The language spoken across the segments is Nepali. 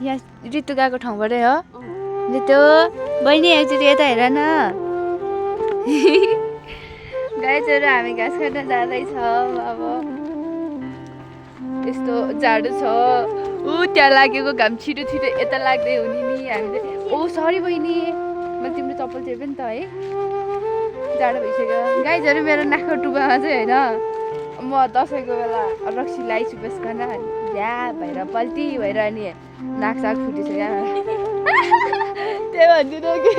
यहाँ ऋतु गएको ठाउँबाटै हो ऋतु बहिनी एकचोटि यता हेर न गाईचहरू हामी घाँस काट्न जाँदैछौँ अब यस्तो जाडो छ ऊ त्यहाँ लागेको घाम छिटो छिटो यता लाग्दै हुने नि हामीले ओ सरी बहिनी मैले तिम्रो चप्पल चेपेँ नि त है जाडो भइसक्यो गाईचहरू मेरो नाकको टुप्पामा चाहिँ होइन म दसैँको बेला रक्सी लगाइछु बेसकन झ्या भएर पल्टी भएर नि नाकसाक फुटिसक्यो त्यही भन्दिनँ कि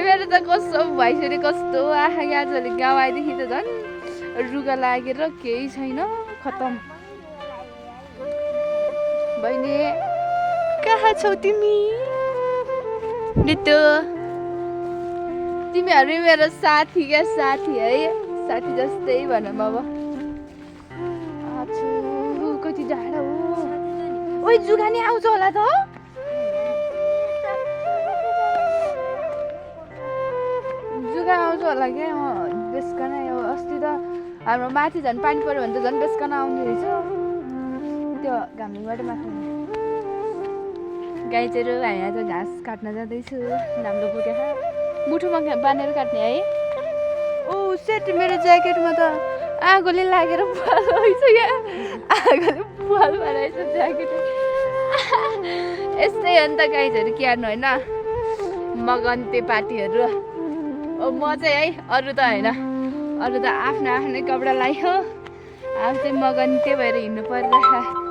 मेरो त कस्तो भइसक्यो कस्तो आँखा आजले गाउँ आएदेखि त झन् रुगा लागेर केही छैन खतम बहिनी कहाँ छौ तिमी ऋतु तिमीहरू मेरो साथी क्या साथी है साथी जस्तै भनौँ अब आछु कति जाडो हो ओइ जुगानी आउँछ होला त जुगा आउँछ होला क्या म बेसकन यो अस्ति त हाम्रो माथि झन् पानी पऱ्यो भने त झन् बेसकन आउने रहेछ त्यो घामबाट माथि गाई चाहिँ हामी आज घाँस काट्न जाँदैछु राम्रो पुग्यो मुठोमा बाँधेर काट्ने है ओ सेट मेरो ज्याकेटमा त आगोले लागेर बुवाल भइसक्यो आगोले बुवाल भइरहेछ ज्याकेट यस्तै हो नि त गाईहरू क्यार्नु होइन मगन्ते पार्टीहरू म चाहिँ है अरू त होइन अरू त आफ्नो आफ्नै कपडा लगायो हामी चाहिँ मगन्ते भएर हिँड्नु पर्छ